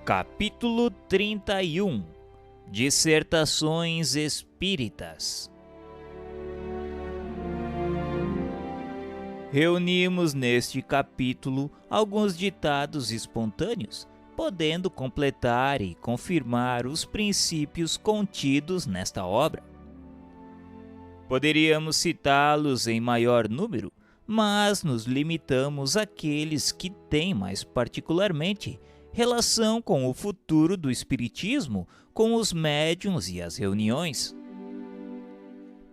Capítulo 31 Dissertações Espíritas. Reunimos neste capítulo alguns ditados espontâneos, podendo completar e confirmar os princípios contidos nesta obra. Poderíamos citá-los em maior número, mas nos limitamos àqueles que têm mais particularmente relação com o futuro do espiritismo, com os médiuns e as reuniões.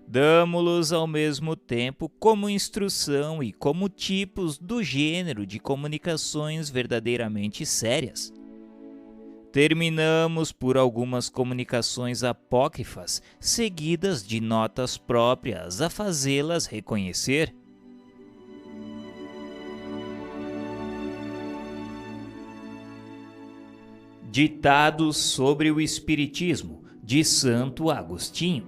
Damo-los ao mesmo tempo como instrução e como tipos do gênero de comunicações verdadeiramente sérias. Terminamos por algumas comunicações apócrifas, seguidas de notas próprias a fazê-las reconhecer. Ditados sobre o Espiritismo, de Santo Agostinho.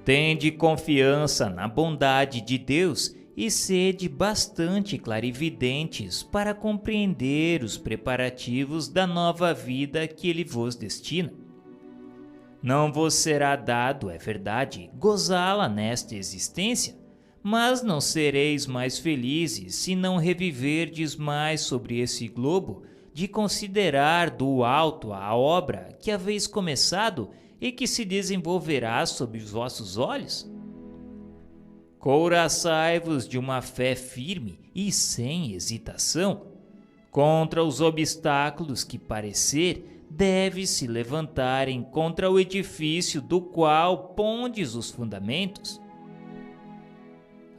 Tende confiança na bondade de Deus e sede bastante clarividentes para compreender os preparativos da nova vida que Ele vos destina. Não vos será dado, é verdade, gozá-la nesta existência, mas não sereis mais felizes se não reviverdes mais sobre esse globo, de considerar do alto a obra que haveis começado e que se desenvolverá sob os vossos olhos? Couraçai-vos de uma fé firme e sem hesitação. Contra os obstáculos que parecer, deve se levantarem contra o edifício do qual pondes os fundamentos.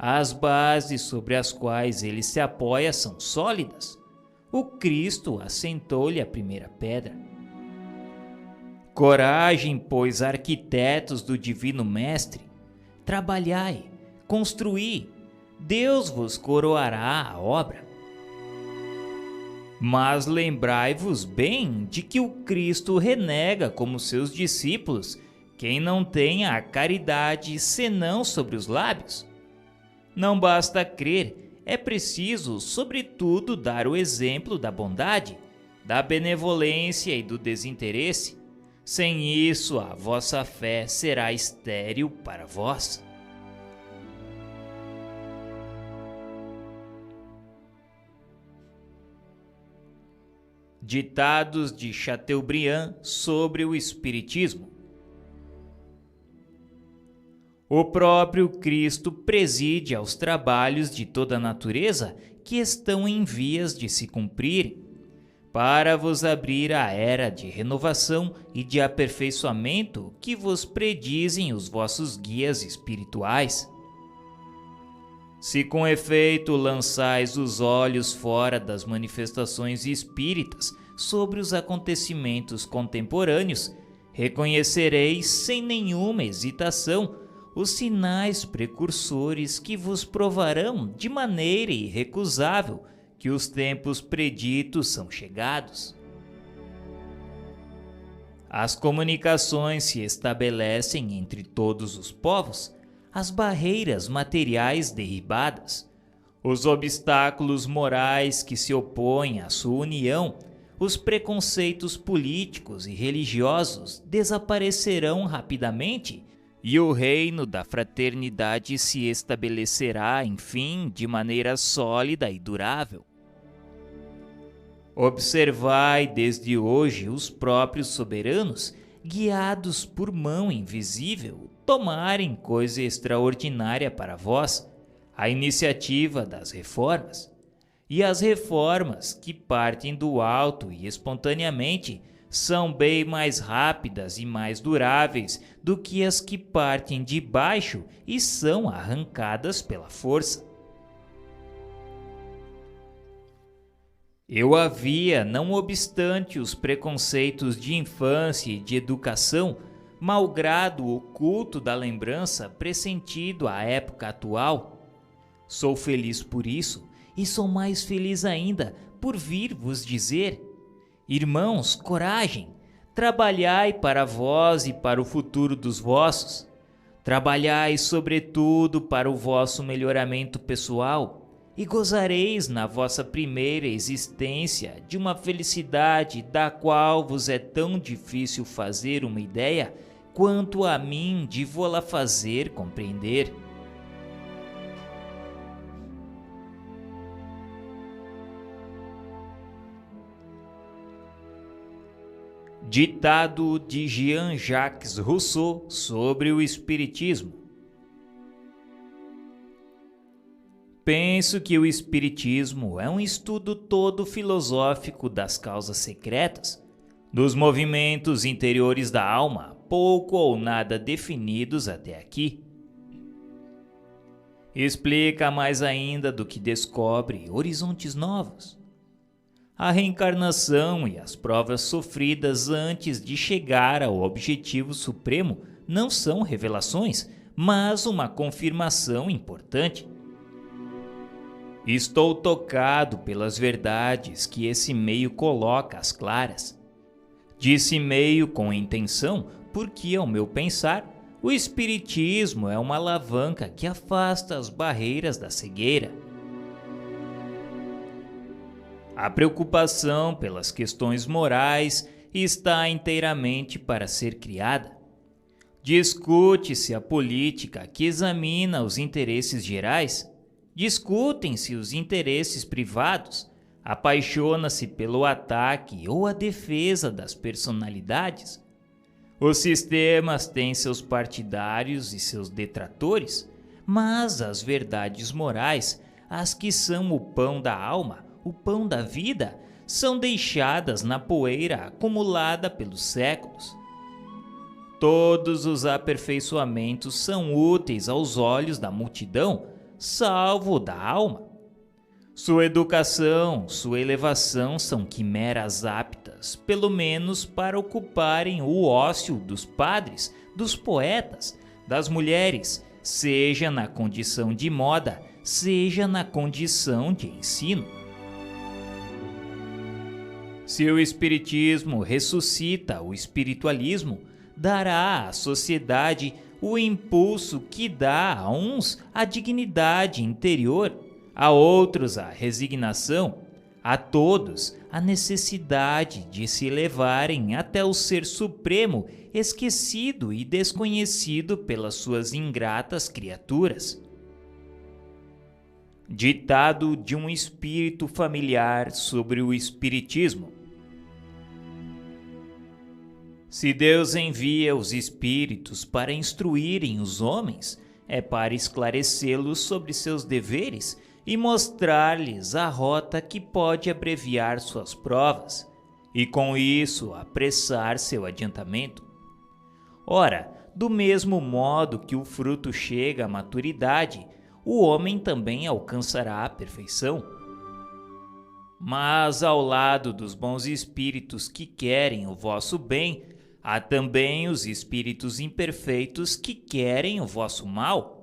As bases sobre as quais ele se apoia são sólidas. O Cristo assentou-lhe a primeira pedra. Coragem, pois, arquitetos do Divino Mestre. Trabalhai, construí, Deus vos coroará a obra. Mas lembrai-vos bem de que o Cristo renega como seus discípulos quem não tenha a caridade senão sobre os lábios. Não basta crer, é preciso, sobretudo, dar o exemplo da bondade, da benevolência e do desinteresse. Sem isso, a vossa fé será estéril para vós. Ditados de Chateaubriand sobre o Espiritismo. O próprio Cristo preside aos trabalhos de toda a natureza que estão em vias de se cumprir, para vos abrir a era de renovação e de aperfeiçoamento que vos predizem os vossos guias espirituais. Se com efeito lançais os olhos fora das manifestações espíritas sobre os acontecimentos contemporâneos, reconhecereis sem nenhuma hesitação os sinais precursores que vos provarão de maneira irrecusável que os tempos preditos são chegados. As comunicações se estabelecem entre todos os povos, as barreiras materiais derribadas, os obstáculos morais que se opõem à sua união, os preconceitos políticos e religiosos desaparecerão rapidamente e o reino da fraternidade se estabelecerá, enfim, de maneira sólida e durável. Observai desde hoje os próprios soberanos, guiados por mão invisível, tomarem coisa extraordinária para vós, a iniciativa das reformas. E as reformas que partem do alto e espontaneamente são bem mais rápidas e mais duráveis do que as que partem de baixo e são arrancadas pela força. Eu havia, não obstante os preconceitos de infância e de educação, malgrado o culto da lembrança pressentido à época atual. Sou feliz por isso e sou mais feliz ainda por vir vos dizer: irmãos, coragem, trabalhai para vós e para o futuro dos vossos. Trabalhai sobretudo para o vosso melhoramento pessoal. e gozareis na vossa primeira existência de uma felicidade da qual vos é tão difícil fazer uma ideia, quanto a mim de vô-la fazer compreender. Ditado de Jean-Jacques Rousseau sobre o Espiritismo. Penso que o Espiritismo é um estudo todo filosófico das causas secretas, dos movimentos interiores da alma, pouco ou nada definidos até aqui. Explica mais ainda do que descobre horizontes novos. A reencarnação e as provas sofridas antes de chegar ao objetivo supremo não são revelações, mas uma confirmação importante. Estou tocado pelas verdades que esse meio coloca às claras. Disse meio com intenção, porque, ao meu pensar, o Espiritismo é uma alavanca que afasta as barreiras da cegueira. A preocupação pelas questões morais está inteiramente para ser criada. Discute-se a política que examina os interesses gerais, discutem-se os interesses privados, apaixona-se pelo ataque ou a defesa das personalidades. Os sistemas têm seus partidários e seus detratores, mas as verdades morais, as que são o pão da alma, o pão da vida, são deixadas na poeira acumulada pelos séculos. Todos os aperfeiçoamentos são úteis aos olhos da multidão, salvo o da alma. Sua educação, sua elevação são quimeras aptas, pelo menos para ocuparem o ócio dos padres, dos poetas, das mulheres, seja na condição de moda, seja na condição de ensino. Se o Espiritismo ressuscita o espiritualismo, dará à sociedade o impulso que dá a uns a dignidade interior, a outros a resignação, a todos a necessidade de se elevarem até o Ser Supremo, esquecido e desconhecido pelas suas ingratas criaturas. Ditado de um espírito familiar sobre o Espiritismo. Se Deus envia os espíritos para instruírem os homens, é para esclarecê-los sobre seus deveres e mostrar-lhes a rota que pode abreviar suas provas, e com isso apressar seu adiantamento. Ora, do mesmo modo que o fruto chega à maturidade, o homem também alcançará a perfeição. Mas ao lado dos bons espíritos que querem o vosso bem, há também os espíritos imperfeitos que querem o vosso mal.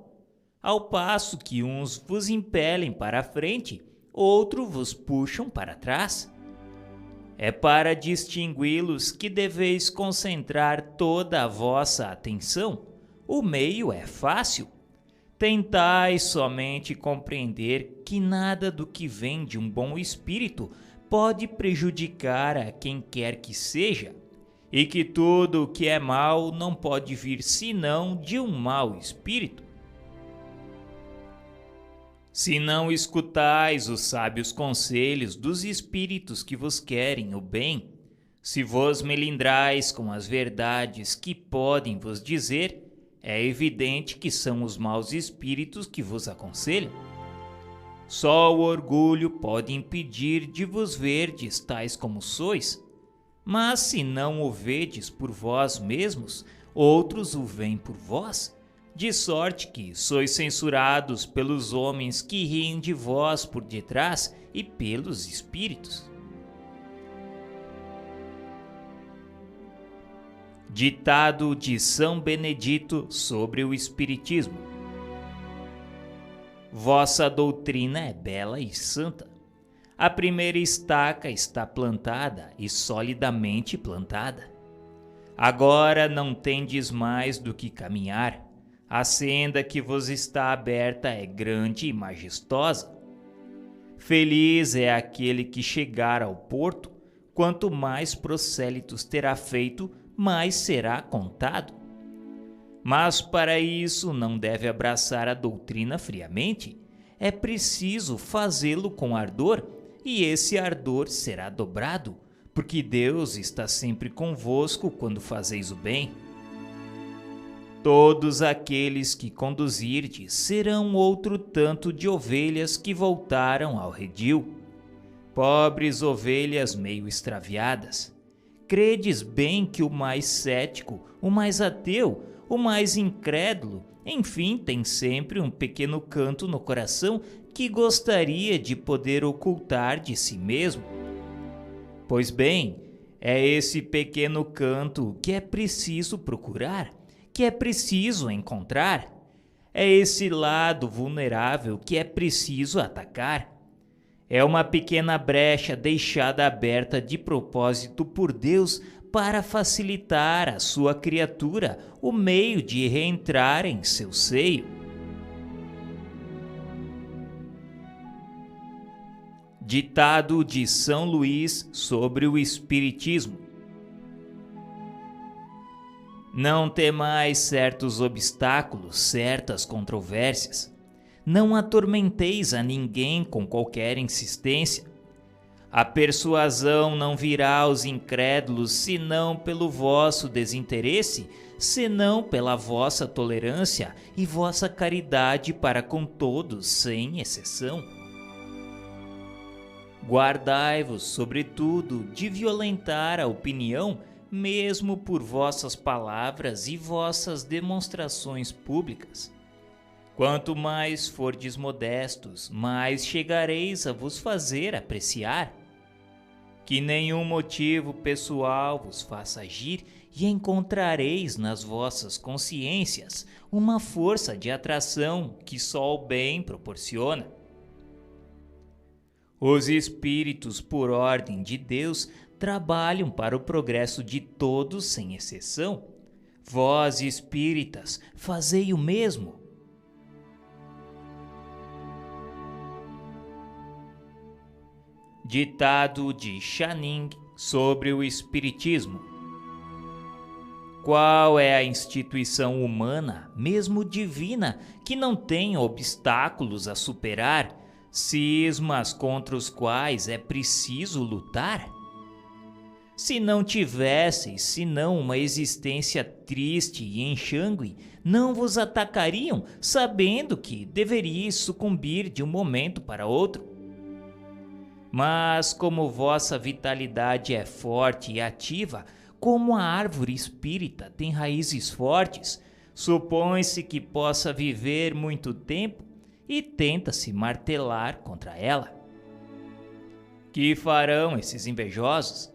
Ao passo que uns vos impelem para a frente, outros vos puxam para trás. É para distingui-los que deveis concentrar toda a vossa atenção. O meio é fácil. Tentai somente compreender que nada do que vem de um bom espírito pode prejudicar a quem quer que seja, e que tudo o que é mal não pode vir senão de um mau espírito. Se não escutais os sábios conselhos dos espíritos que vos querem o bem, se vos melindrais com as verdades que podem vos dizer, é evidente que são os maus espíritos que vos aconselham. Só o orgulho pode impedir de vos verdes tais como sois, mas se não o vedes por vós mesmos, outros o veem por vós, de sorte que sois censurados pelos homens que riem de vós por detrás e pelos espíritos. Ditado de São Benedito sobre o Espiritismo. Vossa doutrina é bela e santa. A primeira estaca está plantada e solidamente plantada. Agora não tendes mais do que caminhar. A senda que vos está aberta é grande e majestosa. Feliz é aquele que chegar ao porto. Quanto mais prosélitos terá feito, mais será contado. Mas para isso não deve abraçar a doutrina friamente. É preciso fazê-lo com ardor, e esse ardor será dobrado, porque Deus está sempre convosco quando fazeis o bem. Todos aqueles que conduzirdes serão outro tanto de ovelhas que voltaram ao redil. Pobres ovelhas meio extraviadas. Credes bem que o mais cético, o mais ateu, o mais incrédulo, enfim, tem sempre um pequeno canto no coração que gostaria de poder ocultar de si mesmo? Pois bem, é esse pequeno canto que é preciso procurar, que é preciso encontrar. É esse lado vulnerável que é preciso atacar. É uma pequena brecha deixada aberta de propósito por Deus para facilitar à sua criatura o meio de reentrar em seu seio. Ditado de São Luís sobre o Espiritismo: não temais certos obstáculos, certas controvérsias. Não atormenteis a ninguém com qualquer insistência. A persuasão não virá aos incrédulos senão pelo vosso desinteresse, senão pela vossa tolerância e vossa caridade para com todos, sem exceção. Guardai-vos, sobretudo, de violentar a opinião, mesmo por vossas palavras e vossas demonstrações públicas. Quanto mais fordes modestos, mais chegareis a vos fazer apreciar. Que nenhum motivo pessoal vos faça agir, e encontrareis nas vossas consciências uma força de atração que só o bem proporciona. Os espíritos, por ordem de Deus, trabalham para o progresso de todos sem exceção. Vós, espíritas, fazei o mesmo. Ditado de Channing sobre o Espiritismo: qual é a instituição humana, mesmo divina, que não tem obstáculos a superar, cismas contra os quais é preciso lutar? Se não tivesseis senão uma existência triste e enxangue, não vos atacariam, sabendo que deveríeis sucumbir de um momento para outro. Mas como vossa vitalidade é forte e ativa, como a árvore espírita tem raízes fortes, supõe-se que possa viver muito tempo e tenta-se martelar contra ela. Que farão esses invejosos?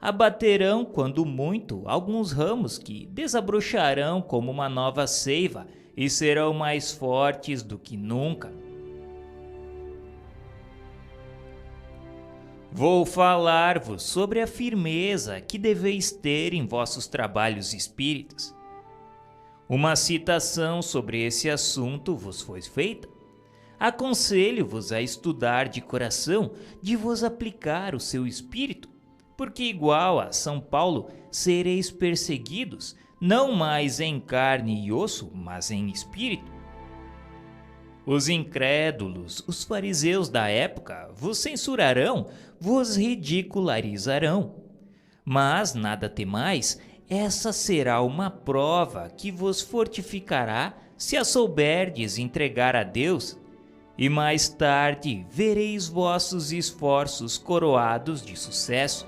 Abaterão, quando muito, alguns ramos que desabrocharão como uma nova seiva e serão mais fortes do que nunca. Vou falar-vos sobre a firmeza que deveis ter em vossos trabalhos espíritas. Uma citação sobre esse assunto vos foi feita. Aconselho-vos a estudar de coração, de vos aplicar o seu espírito, porque igual a São Paulo sereis perseguidos, não mais em carne e osso, mas em espírito. Os incrédulos, os fariseus da época, vos censurarão, vos ridicularizarão. Mas nada temais, essa será uma prova que vos fortificará se a souberdes entregar a Deus, e mais tarde vereis vossos esforços coroados de sucesso.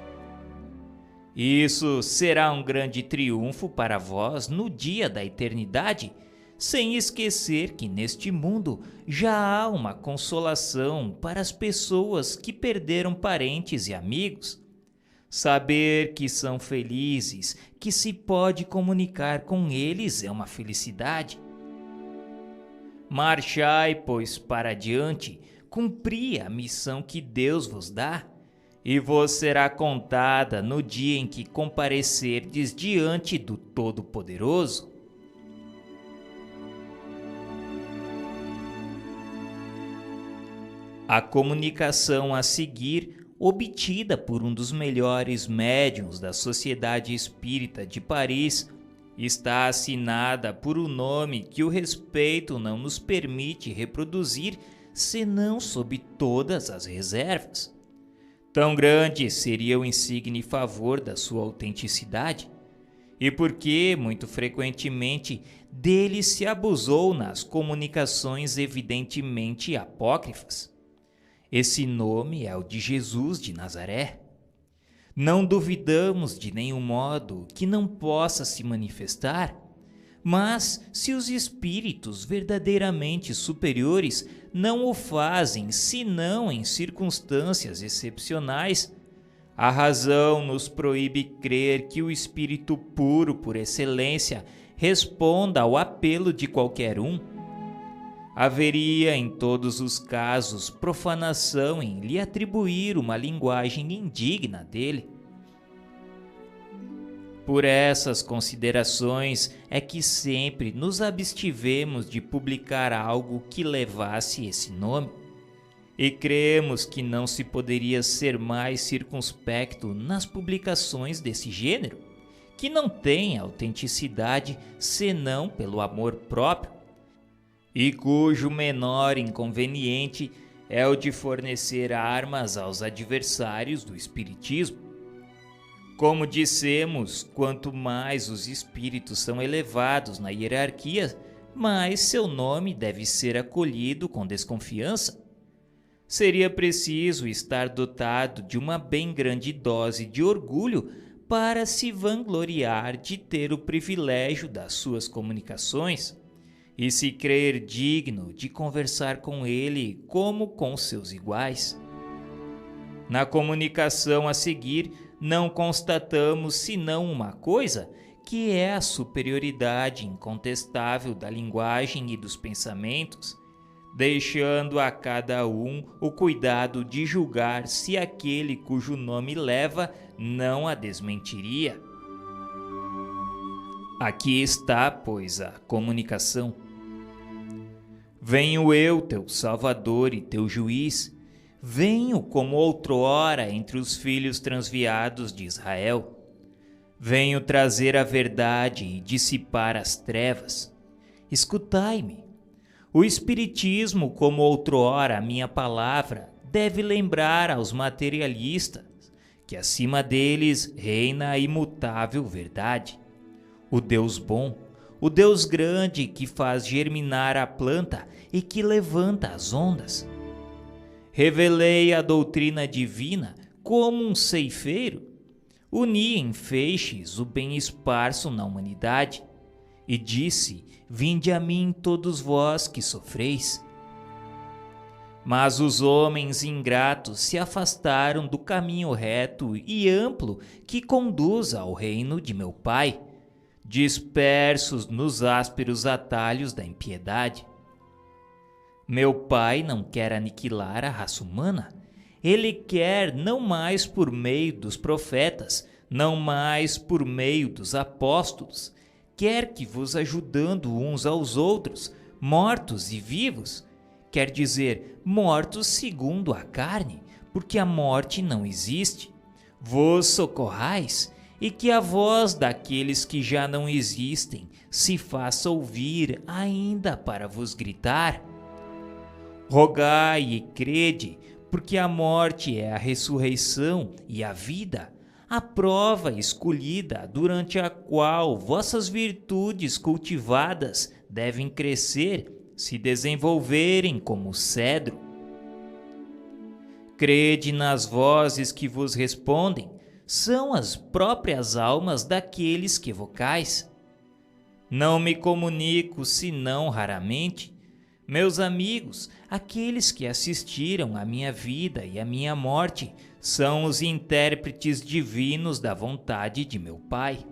Isso será um grande triunfo para vós no dia da eternidade, sem esquecer que neste mundo já há uma consolação para as pessoas que perderam parentes e amigos. Saber que são felizes, que se pode comunicar com eles é uma felicidade. Marchai, pois, para adiante, cumpri a missão que Deus vos dá, e vos será contada no dia em que comparecerdes diante do Todo-Poderoso. A comunicação a seguir, obtida por um dos melhores médiuns da Sociedade Espírita de Paris, está assinada por um nome que o respeito não nos permite reproduzir, senão sob todas as reservas. Tão grande seria o insigne favor da sua autenticidade, e porque, muito frequentemente, dele se abusou nas comunicações evidentemente apócrifas. Esse nome é o de Jesus de Nazaré. Não duvidamos de nenhum modo que não possa se manifestar, mas se os espíritos verdadeiramente superiores não o fazem senão em circunstâncias excepcionais, a razão nos proíbe crer que o espírito puro por excelência responda ao apelo de qualquer um. Haveria em todos os casos profanação em lhe atribuir uma linguagem indigna dele. Por essas considerações é que sempre nos abstivemos de publicar algo que levasse esse nome, e cremos que não se poderia ser mais circunspecto nas publicações desse gênero, que não tem autenticidade senão pelo amor próprio, e cujo menor inconveniente é o de fornecer armas aos adversários do espiritismo. Como dissemos, quanto mais os espíritos são elevados na hierarquia, mais seu nome deve ser acolhido com desconfiança. Seria preciso estar dotado de uma bem grande dose de orgulho para se vangloriar de ter o privilégio das suas comunicações e se crer digno de conversar com ele como com seus iguais. Na comunicação a seguir, não constatamos senão uma coisa, que é a superioridade incontestável da linguagem e dos pensamentos, deixando a cada um o cuidado de julgar se aquele cujo nome leva não a desmentiria. Aqui está, pois, a comunicação. Venho eu, teu Salvador e teu Juiz, venho como outrora entre os filhos transviados de Israel. Venho trazer a verdade e dissipar as trevas. Escutai-me. O Espiritismo, como outrora a minha palavra, deve lembrar aos materialistas que acima deles reina a imutável verdade. O Deus bom, o Deus grande que faz germinar a planta e que levanta as ondas. Revelei a doutrina divina como um ceifeiro, uni em feixes o bem esparso na humanidade, e disse: vinde a mim todos vós que sofreis. Mas os homens ingratos se afastaram do caminho reto e amplo que conduz ao reino de meu Pai, dispersos nos ásperos atalhos da impiedade. Meu Pai não quer aniquilar a raça humana. Ele quer não mais por meio dos profetas, não mais por meio dos apóstolos. Quer que vos ajudando uns aos outros, mortos e vivos, quer dizer, mortos segundo a carne, porque a morte não existe, vos socorrais, e que a voz daqueles que já não existem se faça ouvir ainda para vos gritar. Rogai e crede, porque a morte é a ressurreição e a vida, a prova escolhida durante a qual vossas virtudes cultivadas devem crescer, se desenvolverem como cedro. Crede nas vozes que vos respondem, são as próprias almas daqueles que evocais. Não me comunico senão raramente. Meus amigos, aqueles que assistiram à minha vida e à minha morte, são os intérpretes divinos da vontade de meu Pai.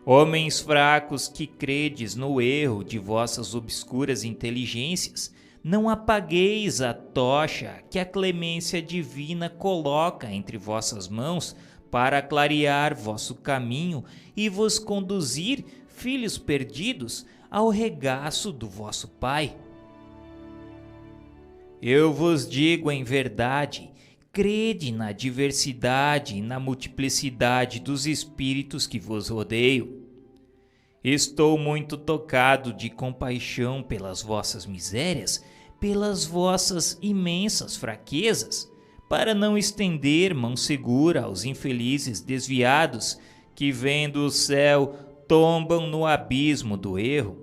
Homens fracos que credes no erro de vossas obscuras inteligências, não apagueis a tocha que a clemência divina coloca entre vossas mãos para clarear vosso caminho e vos conduzir, filhos perdidos, ao regaço do vosso Pai. Eu vos digo em verdade, crede na diversidade e na multiplicidade dos espíritos que vos rodeiam. Estou muito tocado de compaixão pelas vossas misérias, pelas vossas imensas fraquezas, para não estender mão segura aos infelizes desviados que, vendo o céu, tombam no abismo do erro.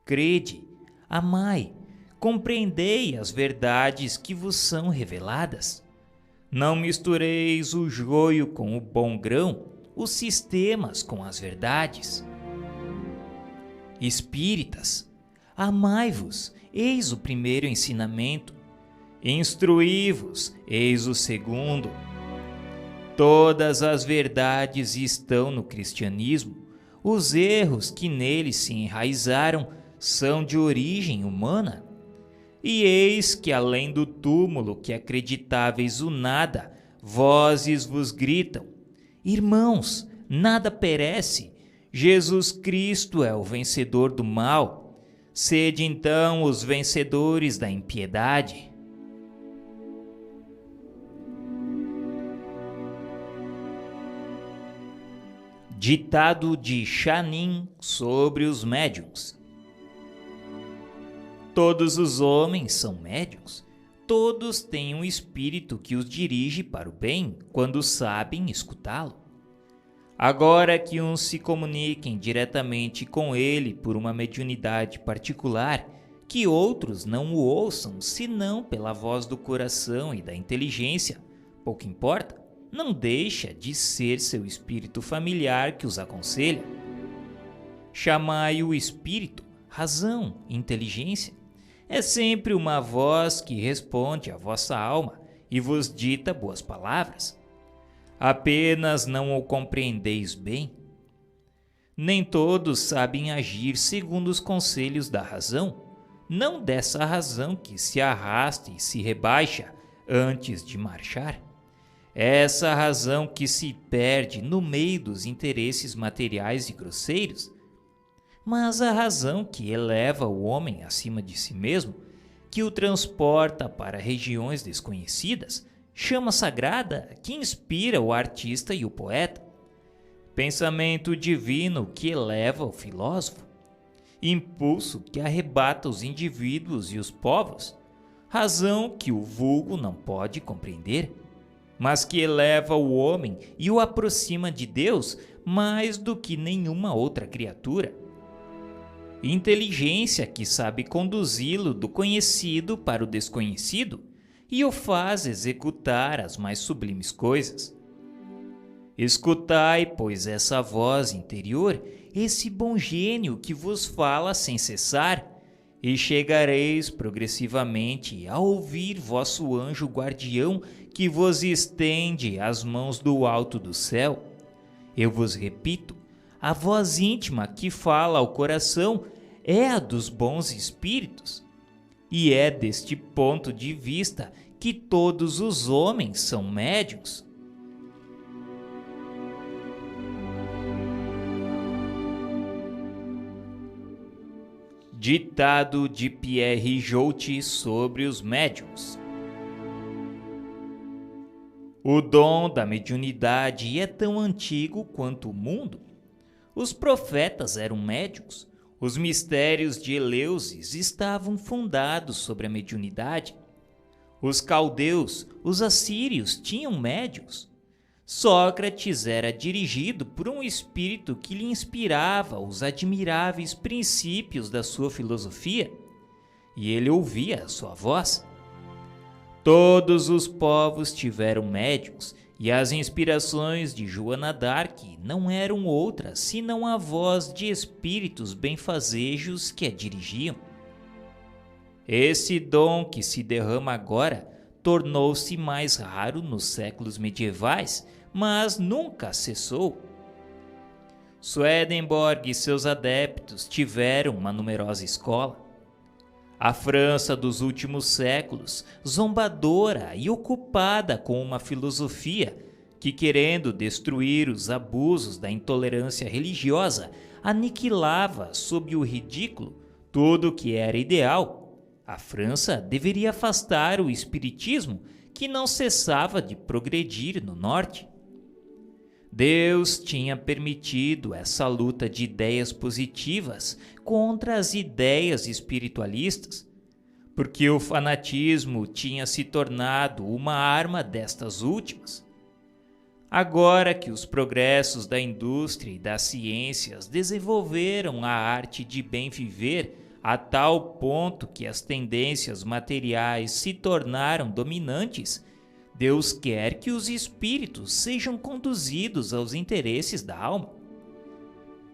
Crede, amai, compreendei as verdades que vos são reveladas. Não mistureis o joio com o bom grão, os sistemas com as verdades. Espíritas, amai-vos, eis o primeiro ensinamento. Instruí-vos, eis o segundo. Todas as verdades estão no cristianismo. Os erros que nele se enraizaram são de origem humana. E eis que além do túmulo que acreditáveis o nada, vozes vos gritam: irmãos, nada perece, Jesus Cristo é o vencedor do mal. Sede então os vencedores da impiedade. Ditado de Shanin sobre os médiuns. Todos os homens são médiuns. Todos têm um espírito que os dirige para o bem quando sabem escutá-lo. Agora que uns se comuniquem diretamente com ele por uma mediunidade particular, que outros não o ouçam senão pela voz do coração e da inteligência, pouco importa, não deixa de ser seu espírito familiar que os aconselha. Chamai o espírito, razão, inteligência. É sempre uma voz que responde à vossa alma e vos dita boas palavras. Apenas não o compreendeis bem. Nem todos sabem agir segundo os conselhos da razão, não dessa razão que se arrasta e se rebaixa antes de marchar. Essa razão que se perde no meio dos interesses materiais e grosseiros, mas a razão que eleva o homem acima de si mesmo, que o transporta para regiões desconhecidas, chama sagrada que inspira o artista e o poeta, pensamento divino que eleva o filósofo, impulso que arrebata os indivíduos e os povos, razão que o vulgo não pode compreender, mas que eleva o homem e o aproxima de Deus mais do que nenhuma outra criatura. Inteligência que sabe conduzi-lo do conhecido para o desconhecido e o faz executar as mais sublimes coisas. Escutai, pois, essa voz interior, esse bom gênio que vos fala sem cessar, e chegareis progressivamente a ouvir vosso anjo guardião que vos estende as mãos do alto do céu. Eu vos repito, a voz íntima que fala ao coração é a dos bons espíritos. E é deste ponto de vista que todos os homens são médiuns. Ditado de Pierre Joute sobre os médiuns. O dom da mediunidade é tão antigo quanto o mundo. Os profetas eram médiuns. Os mistérios de Eleusis estavam fundados sobre a mediunidade. Os caldeus, os assírios tinham médiuns. Sócrates era dirigido por um espírito que lhe inspirava os admiráveis princípios da sua filosofia, e ele ouvia a sua voz. Todos os povos tiveram médiuns, e as inspirações de Joana d'Arc não eram outras senão a voz de espíritos benfazejos que a dirigiam. Esse dom que se derrama agora tornou-se mais raro nos séculos medievais, mas nunca cessou. Swedenborg e seus adeptos tiveram uma numerosa escola. A França dos últimos séculos, zombadora e ocupada com uma filosofia que, querendo destruir os abusos da intolerância religiosa, aniquilava sob o ridículo tudo que era ideal, A França deveria afastar o espiritismo, que não cessava de progredir no norte. Deus tinha permitido essa luta de ideias positivas contra as ideias espiritualistas, porque o fanatismo tinha se tornado uma arma destas últimas. Agora que os progressos da indústria e das ciências desenvolveram a arte de bem viver a tal ponto que as tendências materiais se tornaram dominantes, Deus quer que os espíritos sejam conduzidos aos interesses da alma.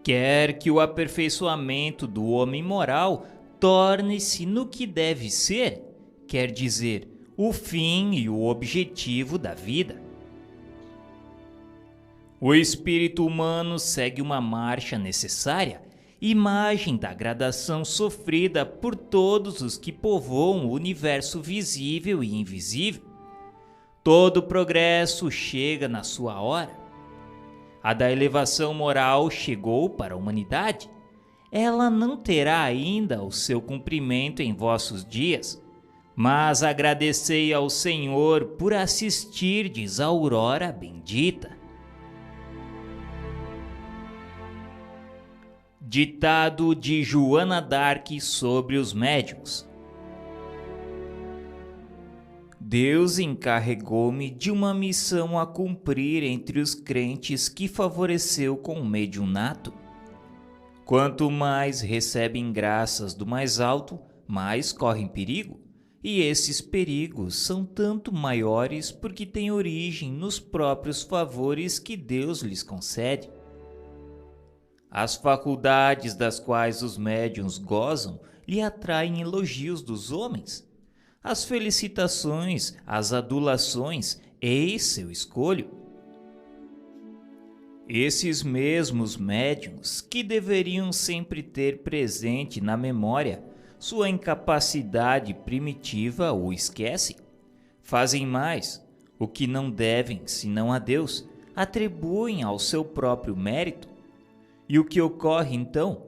Quer que o aperfeiçoamento do homem moral torne-se no que deve ser, quer dizer, o fim e o objetivo da vida. O espírito humano segue uma marcha necessária, imagem da gradação sofrida por todos os que povoam o universo visível e invisível. Todo progresso chega na sua hora. A da elevação moral chegou para a humanidade. Ela não terá ainda o seu cumprimento em vossos dias, mas agradecei ao Senhor por assistirdes à aurora bendita. Ditado de Joana d'Arc sobre os médiuns. Deus encarregou-me de uma missão a cumprir entre os crentes que favoreceu com o mediunato. Quanto mais recebem graças do mais alto, mais correm perigo, e esses perigos são tanto maiores porque têm origem nos próprios favores que Deus lhes concede. As faculdades das quais os médiuns gozam lhe atraem elogios dos homens. As felicitações, as adulações, eis seu escolho. Esses mesmos médiuns, que deveriam sempre ter presente na memória sua incapacidade primitiva, o esquecem. Fazem mais, o que não devem senão a Deus, atribuem ao seu próprio mérito. E o que ocorre então?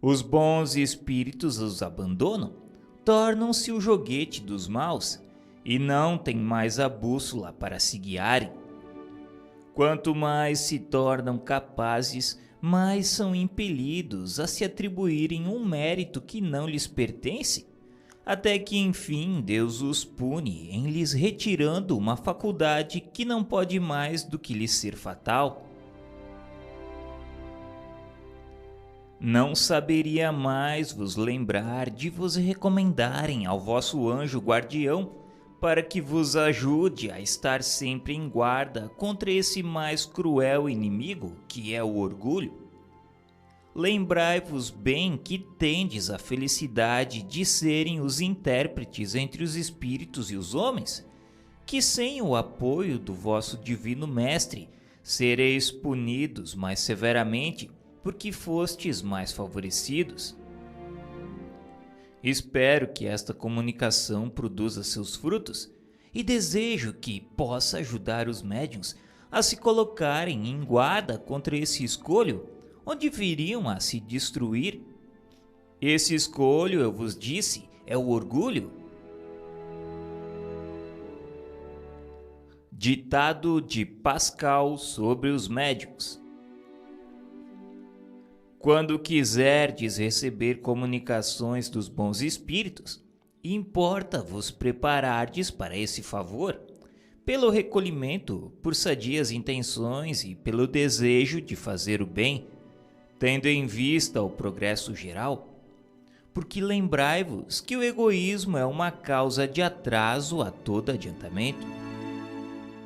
Os bons espíritos os abandonam, tornam-se o joguete dos maus e não têm mais a bússola para se guiarem. Quanto mais se tornam capazes, mais são impelidos a se atribuírem um mérito que não lhes pertence, até que enfim Deus os pune em lhes retirando uma faculdade que não pode mais do que lhes ser fatal. Não saberia mais vos lembrar de vos recomendarem ao vosso anjo guardião, para que vos ajude a estar sempre em guarda contra esse mais cruel inimigo, que é o orgulho. Lembrai-vos bem que tendes a felicidade de serem os intérpretes entre os espíritos e os homens, que sem o apoio do vosso divino mestre sereis punidos mais severamente, porque fostes mais favorecidos. Espero que esta comunicação produza seus frutos e desejo que possa ajudar os médiuns a se colocarem em guarda contra esse escolho, onde viriam a se destruir. Esse escolho, eu vos disse, é o orgulho. Ditado de Pascal sobre os médiuns. Quando quiserdes receber comunicações dos bons espíritos, importa-vos preparardes para esse favor, pelo recolhimento, por sadias intenções e pelo desejo de fazer o bem, tendo em vista o progresso geral. Porque lembrai-vos que o egoísmo é uma causa de atraso a todo adiantamento.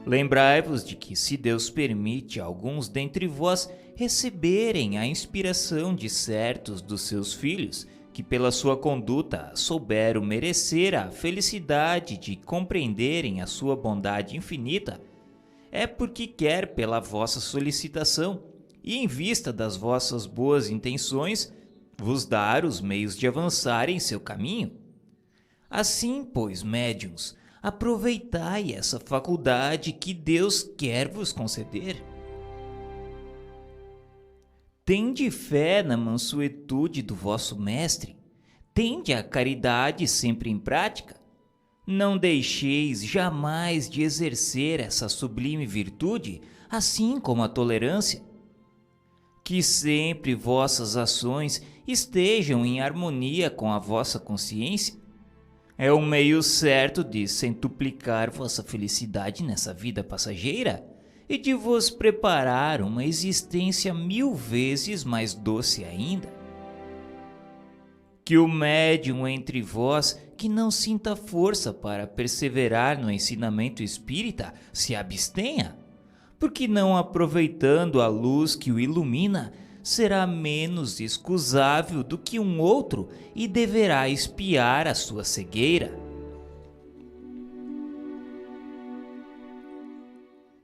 Lembrai-vos de que se Deus permite a alguns dentre vós receberem a inspiração de certos dos seus filhos, que pela sua conduta souberam merecer a felicidade de compreenderem a sua bondade infinita, é porque quer pela vossa solicitação e em vista das vossas boas intenções vos dar os meios de avançar em seu caminho. Assim, pois, médiuns, aproveitai essa faculdade que Deus quer vos conceder. Tende fé na mansuetude do vosso mestre, Tende a caridade sempre em prática. Não deixeis jamais de exercer essa sublime virtude, assim como a tolerância. Que sempre vossas ações estejam em harmonia com a vossa consciência. É o meio certo de centuplicar vossa felicidade nessa vida passageira e de vos preparar uma existência 1000 vezes mais doce ainda. Que o médium entre vós que não sinta força para perseverar no ensinamento espírita se abstenha, porque não aproveitando a luz que o ilumina, será menos excusável do que um outro e deverá expiar a sua cegueira.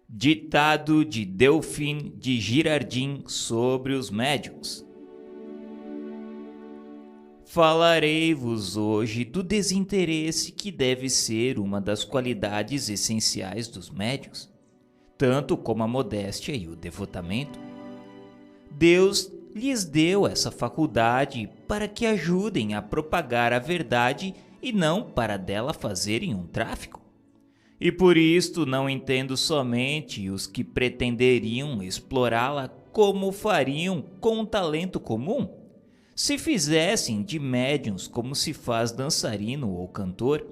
Ditado de Delphine de Girardin sobre os médiuns. Falarei-vos hoje do desinteresse que deve ser uma das qualidades essenciais dos médiuns, tanto como a modéstia e o devotamento. Deus lhes deu essa faculdade para que ajudem a propagar a verdade e não para dela fazerem um tráfico. E por isto não entendo somente os que pretenderiam explorá-la como fariam com um talento comum, se fizessem de médiuns como se faz dançarino ou cantor,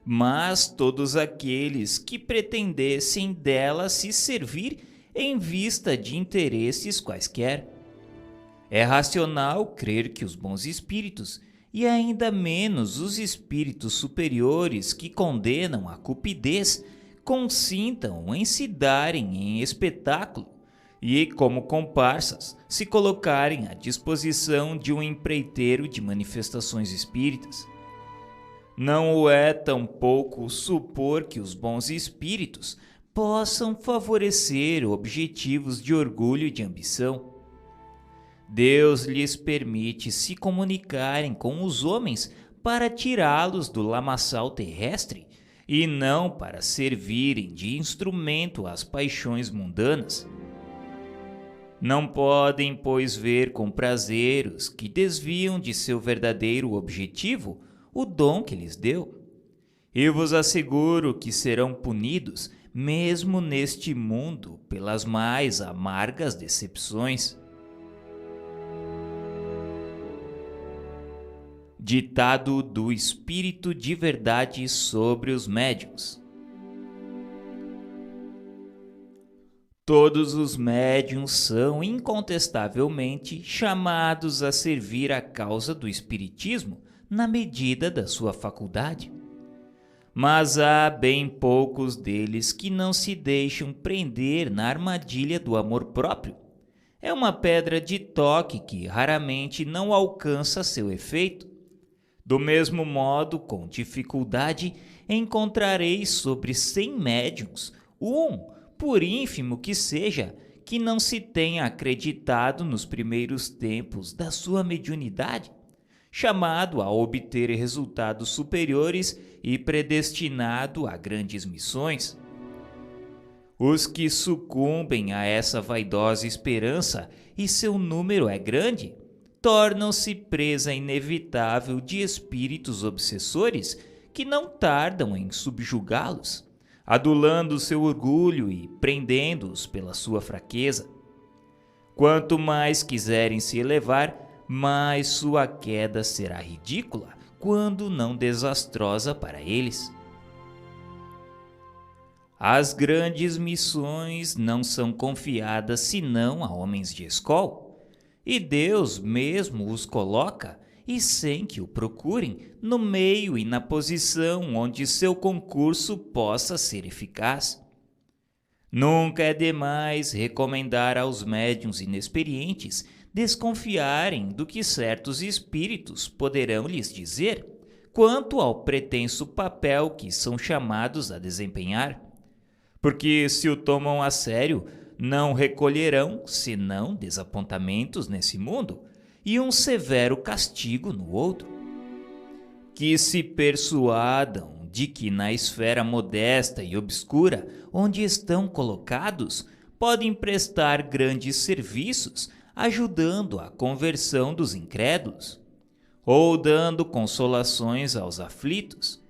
mas todos aqueles que pretendessem dela se servir em vista de interesses quaisquer. É racional crer que os bons espíritos, e ainda menos os espíritos superiores que condenam a cupidez, consintam em se darem em espetáculo e, como comparsas, se colocarem à disposição de um empreiteiro de manifestações espíritas. Não o é tampouco supor que os bons espíritos possam favorecer objetivos de orgulho e de ambição. Deus lhes permite se comunicarem com os homens para tirá-los do lamaçal terrestre e não para servirem de instrumento às paixões mundanas. Não podem, pois, ver com prazer os que desviam de seu verdadeiro objetivo o dom que lhes deu. E vos asseguro que serão punidos, mesmo neste mundo, pelas mais amargas decepções. Ditado do Espírito de Verdade sobre os médiuns. Todos os médiuns são incontestavelmente chamados a servir a causa do espiritismo na medida da sua faculdade. Mas há bem poucos deles que não se deixam prender na armadilha do amor próprio. É uma pedra de toque que raramente não alcança seu efeito. Do mesmo modo, com dificuldade, encontrareis sobre 100 médiuns por ínfimo que seja, que não se tenha acreditado nos primeiros tempos da sua mediunidade, chamado a obter resultados superiores e predestinado a grandes missões. Os que sucumbem a essa vaidosa esperança, e seu número é grande, tornam-se presa inevitável de espíritos obsessores que não tardam em subjugá-los, adulando seu orgulho e prendendo-os pela sua fraqueza. Quanto mais quiserem se elevar, mais sua queda será ridícula, quando não desastrosa para eles. As grandes missões não são confiadas senão a homens de escola, e Deus mesmo os coloca, e sem que o procurem, no meio e na posição onde seu concurso possa ser eficaz. Nunca é demais recomendar aos médiuns inexperientes desconfiarem do que certos espíritos poderão lhes dizer quanto ao pretenso papel que são chamados a desempenhar, porque se o tomam a sério, não recolherão senão desapontamentos nesse mundo e um severo castigo no outro. Que se persuadam de que na esfera modesta e obscura onde estão colocados, podem prestar grandes serviços, ajudando à conversão dos incrédulos. ou dando consolações aos aflitos.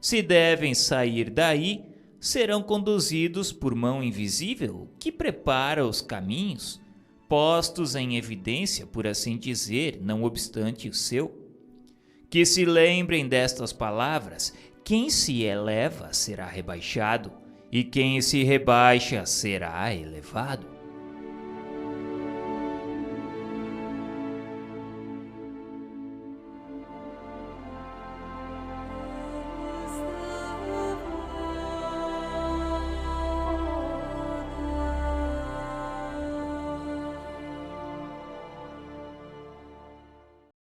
Se devem sair daí, serão conduzidos por mão invisível que prepara os caminhos, postos em evidência, por assim dizer, não obstante o seu. Que se lembrem destas palavras: quem se eleva será rebaixado, e quem se rebaixa será elevado.